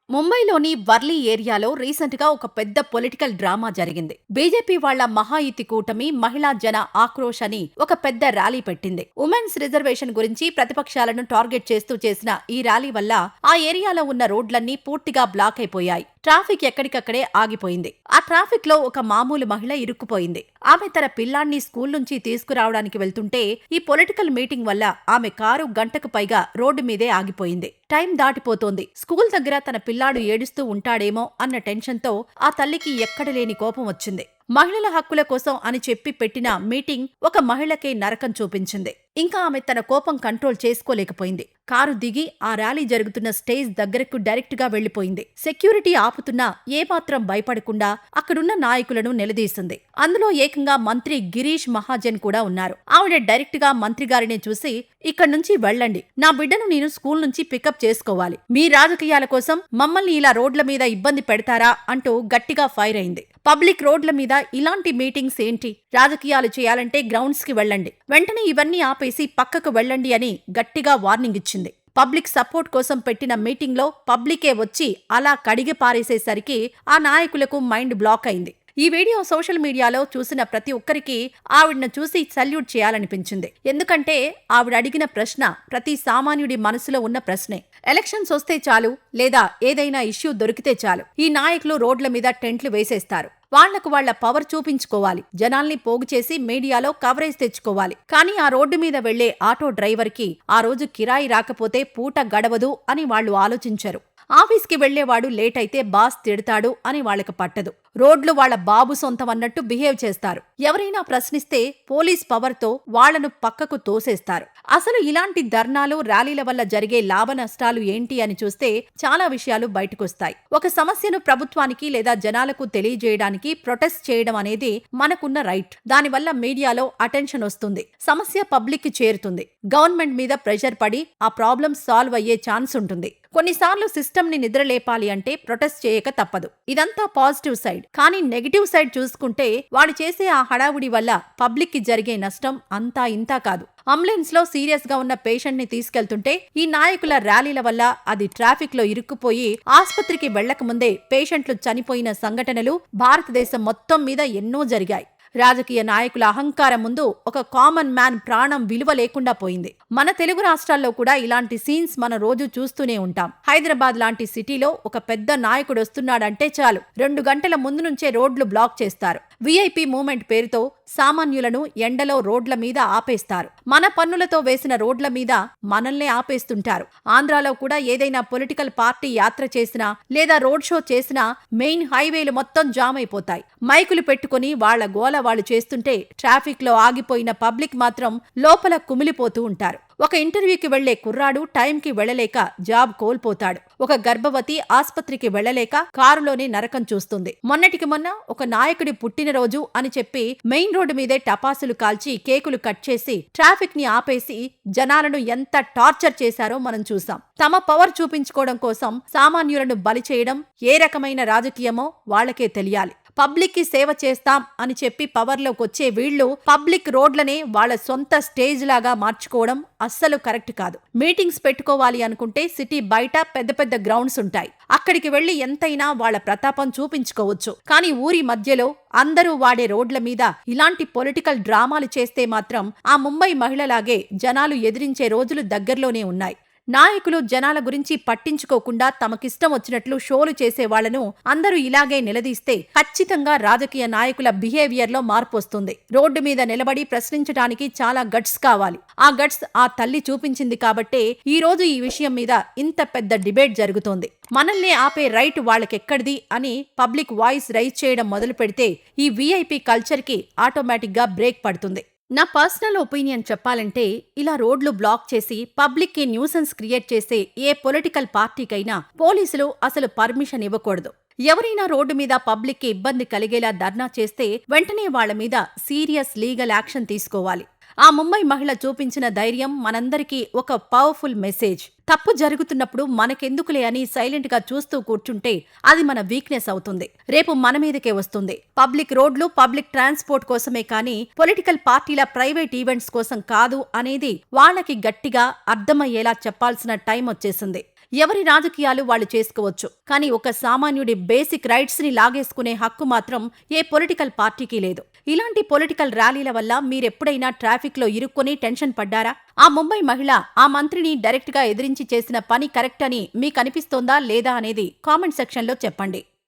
ముంబైలోని వర్లీ ఏరియాలో రీసెంట్ గా ఒక పెద్ద పొలిటికల్ డ్రామా జరిగింది. బీజేపీ వాళ్ల మహాయుతి కూటమి మహిళా జన ఆక్రోష్ అని ఒక పెద్ద ర్యాలీ పెట్టింది. ఉమెన్స్ రిజర్వేషన్ గురించి ప్రతిపక్షాలను టార్గెట్ చేస్తూ చేసిన ఈ ర్యాలీ వల్ల ఆ ఏరియాలో ఉన్న రోడ్లన్నీ పూర్తిగా బ్లాక్ అయిపోయాయి. ట్రాఫిక్ ఎక్కడికక్కడే ఆగిపోయింది. ఆ ట్రాఫిక్ లో ఒక మామూలు మహిళ ఇరుక్కుపోయింది. ఆమె తన పిల్లాన్ని స్కూల్ నుంచి తీసుకురావడానికి వెళ్తుంటే ఈ పొలిటికల్ మీటింగ్ వల్ల ఆమె కారు గంటకు పైగా రోడ్డు మీదే ఆగిపోయింది. టైం దాటిపోతోంది. స్కూల్ దగ్గర తన పిల్లాడు ఏడుస్తూ ఉంటాడేమో అన్న టెన్షన్తో ఆ తల్లికి ఎక్కడలేని కోపం వచ్చింది. మహిళల హక్కుల కోసం అని చెప్పి పెట్టిన మీటింగ్ ఒక మహిళకే నరకం చూపించింది. ఇంకా ఆమె తన కోపం కంట్రోల్ చేసుకోలేకపోయింది. కారు దిగి ఆ ర్యాలీ జరుగుతున్న స్టేజ్ దగ్గరకు డైరెక్ట్ గా వెళ్లిపోయింది. సెక్యూరిటీ ఆపుతున్నా ఏమాత్రం భయపడకుండా అక్కడున్న నాయకులను నిలదీసింది. అందులో ఏకంగా మంత్రి గిరీష్ మహాజన్ కూడా ఉన్నారు. ఆవిడ డైరెక్ట్ గా మంత్రి గారిని చూసి, ఇక్కడి నుంచి వెళ్ళండి, నా బిడ్డను నేను స్కూల్ నుంచి పికప్ చేసుకోవాలి, మీ రాజకీయాల కోసం మమ్మల్ని ఇలా రోడ్ల మీద ఇబ్బంది పెడతారా అంటూ గట్టిగా ఫైర్ అయింది. పబ్లిక్ రోడ్ల మీద ఇలాంటి మీటింగ్స్ ఏంటి? రాజకీయాలు చేయాలంటే గ్రౌండ్స్ కి వెళ్ళండి, వెంటనే ఇవన్నీ ఆపేసి పక్కకు వెళ్ళండి అని గట్టిగా వార్నింగ్ ఇచ్చింది. పబ్లిక్ సపోర్ట్ కోసం పెట్టిన మీటింగ్ లో పబ్లికే వచ్చి అలా కడిగి పారేసేసరికి ఆ నాయకులకు మైండ్ బ్లాక్ అయింది. ఈ వీడియో సోషల్ మీడియాలో చూసిన ప్రతి ఒక్కరికి ఆవిడను చూసి సల్యూట్ చేయాలనిపించింది. ఎందుకంటే ఆవిడ అడిగిన ప్రశ్న ప్రతి సామాన్యుడి మనసులో ఉన్న ప్రశ్నే. ఎలక్షన్స్ వస్తే చాలు, లేదా ఏదైనా ఇష్యూ దొరికితే చాలు, ఈ నాయకులు రోడ్ల మీద టెంట్లు వేసేస్తారు. వాళ్లకు వాళ్ల పవర్ చూపించుకోవాలి, జనాల్ని పోగు చేసి మీడియాలో కవరేజ్ తెచ్చుకోవాలి. కానీ ఆ రోడ్డు మీద వెళ్లే ఆటో డ్రైవర్ కి ఆ రోజు కిరాయి రాకపోతే పూట గడవదు అని వాళ్లు ఆలోచించరు. ఆఫీస్కి వెళ్లేవాడు లేట్ అయితే బాస్ తిడతాడు అని వాళ్లకు పట్టదు. రోడ్లు వాళ్ల బాబు సొంతం అన్నట్టు బిహేవ్ చేస్తారు. ఎవరైనా ప్రశ్నిస్తే పోలీస్ పవర్తో వాళ్లను పక్కకు తోసేస్తారు. అసలు ఇలాంటి ధర్నాలు, ర్యాలీల వల్ల జరిగే లాభ నష్టాలు ఏంటి అని చూస్తే చాలా విషయాలు బయటకొస్తాయి. ఒక సమస్యను ప్రభుత్వానికి లేదా జనాలకు తెలియజేయడానికి ప్రొటెస్ట్ చేయడం అనేది మనకున్న రైట్. దానివల్ల మీడియాలో అటెన్షన్ వస్తుంది, సమస్య పబ్లిక్ కి చేరుతుంది, గవర్నమెంట్ మీద ప్రెషర్ పడి ఆ ప్రాబ్లం సాల్వ్ అయ్యే ఛాన్స్ ఉంటుంది. కొన్నిసార్లు సిస్టమ్ ని నిద్రలేపాలి అంటే ప్రొటెస్ట్ చేయక తప్పదు. ఇదంతా పాజిటివ్ సైడ్. కానీ నెగిటివ్ సైడ్ చూసుకుంటే వాడు చేసే ఆ హడావుడి వల్ల పబ్లిక్ కి జరిగే నష్టం అంతా ఇంతా కాదు. అంబులెన్స్ లో సీరియస్ గా ఉన్న పేషెంట్ ని తీసుకెళ్తుంటే ఈ నాయకుల ర్యాలీల వల్ల అది ట్రాఫిక్ లో ఇరుక్కుపోయి ఆస్పత్రికి వెళ్లకముందే పేషెంట్లు చనిపోయిన సంఘటనలు భారతదేశం మొత్తం మీద ఎన్నో జరిగాయి. రాజకీయ నాయకుల అహంకారం ముందు ఒక కామన్ మ్యాన్ ప్రాణం విలువ లేకుండా పోయింది. మన తెలుగు రాష్ట్రాల్లో కూడా ఇలాంటి సీన్స్ మనం రోజు చూస్తూనే ఉంటాం. హైదరాబాద్ లాంటి సిటీలో ఒక పెద్ద నాయకుడు వస్తున్నాడంటే చాలు 2 గంటల ముందు నుంచే రోడ్లు బ్లాక్ చేస్తారు. విఐపి మూవ్మెంట్ పేరుతో సామాన్యులను ఎండలో రోడ్ల మీద ఆపేస్తారు. మన పన్నులతో వేసిన రోడ్ల మీద మనల్నే ఆపేస్తుంటారు. ఆంధ్రాలో కూడా ఏదైనా పొలిటికల్ పార్టీ యాత్ర చేసినా లేదా రోడ్ షో చేసినా మెయిన్ హైవేలు మొత్తం జామ్ అయిపోతాయి. మైకులు పెట్టుకుని వాళ్ల గోల వాళ్ళు చేస్తుంటే ట్రాఫిక్ లో ఆగిపోయిన పబ్లిక్ మాత్రం లోపల కుమిలిపోతూ ఉంటారు. ఒక ఇంటర్వ్యూకి వెళ్లే కుర్రాడు టైంకి వెళ్లలేక జాబ్ కోల్పోతాడు. ఒక గర్భవతి ఆస్పత్రికి వెళ్లలేక కారులోనే నరకం చూస్తుంది. మొన్నటికి మొన్న ఒక నాయకుడి పుట్టినరోజు అని చెప్పి మెయిన్ రోడ్డు మీదే టపాసులు కాల్చి కేకులు కట్ చేసి ట్రాఫిక్ ని ఆపేసి జనాలను ఎంత టార్చర్ చేశారో మనం చూసాం. తమ పవర్ చూపించుకోవడం కోసం సామాన్యులను బలి చేయడం ఏ రకమైన రాజకీయమో వాళ్లకే తెలియాలి. పబ్లిక్ కి సేవ చేస్తాం అని చెప్పి పవర్లోకి వచ్చే వీళ్లు పబ్లిక్ రోడ్లనే వాళ్ల సొంత స్టేజ్ లాగా మార్చుకోవడం అస్సలు కరెక్ట్ కాదు. మీటింగ్స్ పెట్టుకోవాలి అనుకుంటే సిటీ బయట పెద్ద పెద్ద గ్రౌండ్స్ ఉంటాయి. అక్కడికి వెళ్లి ఎంతైనా వాళ్ల ప్రతాపం చూపించుకోవచ్చు. కానీ ఊరి మధ్యలో అందరూ వాడే రోడ్ల మీద ఇలాంటి పొలిటికల్ డ్రామాలు చేస్తే మాత్రం ఆ ముంబై మహిళలాగే జనాలు ఎదిరించే రోజులు దగ్గరలోనే ఉన్నాయి. నాయకులు జనాల గురించి పట్టించుకోకుండా తమకిష్టం వచ్చినట్లు షోలు చేసే వాళ్లను అందరూ ఇలాగే నిలదీస్తే ఖచ్చితంగా రాజకీయ నాయకుల బిహేవియర్ లో మార్పు వస్తుంది. రోడ్డు మీద నిలబడి ప్రశ్నించడానికి చాలా గట్స్ కావాలి. ఆ గట్స్ ఆ తల్లి చూపించింది కాబట్టే ఈ రోజు ఈ విషయం మీద ఇంత పెద్ద డిబేట్ జరుగుతోంది. మనల్ని ఆపే రైట్ వాళ్ళకెక్కడిది అని పబ్లిక్ వాయిస్ రైజ్ చేయడం మొదలు పెడితే ఈ వీఐపీ కల్చర్ కి ఆటోమేటిక్ గా బ్రేక్ పడుతుంది. నా పర్సనల్ ఒపీనియన్ చెప్పాలంటే ఇలా రోడ్లు బ్లాక్ చేసి పబ్లిక్ కి న్యూసెన్స్ క్రియేట్ చేసే ఏ పొలిటికల్ పార్టీకైనా పోలీసులు అసలు పర్మిషన్ ఇవ్వకూడదు. ఎవరైనా రోడ్డు మీద పబ్లిక్ కి ఇబ్బంది కలిగేలా ధర్నా చేస్తే వెంటనే వాళ్ల మీద సీరియస్ లీగల్ యాక్షన్ తీసుకోవాలి. ఆ ముంబై మహిళ చూపించిన ధైర్యం మనందరికీ ఒక పవర్ఫుల్ మెసేజ్. తప్పు జరుగుతున్నప్పుడు మనకెందుకులే అని సైలెంట్ గా చూస్తూ కూర్చుంటే అది మన వీక్నెస్ అవుతుంది. రేపు మన మీదకే వస్తుంది. పబ్లిక్ రోడ్లు పబ్లిక్ ట్రాన్స్పోర్ట్ కోసమే కానీ పొలిటికల్ పార్టీల ప్రైవేట్ ఈవెంట్స్ కోసం కాదు అనేది వాళ్ళకి గట్టిగా అర్థమయ్యేలా చెప్పాల్సిన టైం వచ్చేసింది. ఎవరి రాజకీయాలు వాళ్ళు చేసుకోవచ్చు, కానీ ఒక సామాన్యుడి బేసిక్ రైట్స్ ని లాగేసుకునే హక్కు మాత్రం ఏ పొలిటికల్ పార్టీకి లేదు. ఇలాంటి పొలిటికల్ ర్యాలీల వల్ల మీరెప్పుడైనా ట్రాఫిక్ లో ఇరుక్కొని టెన్షన్ పడ్డారా? ఆ ముంబై మహిళ ఆ మంత్రిని డైరెక్ట్ గా ఎదిరించి చేసిన పని కరెక్ట్ అని మీకనిపిస్తోందా లేదా అనేది కామెంట్ సెక్షన్ లో చెప్పండి.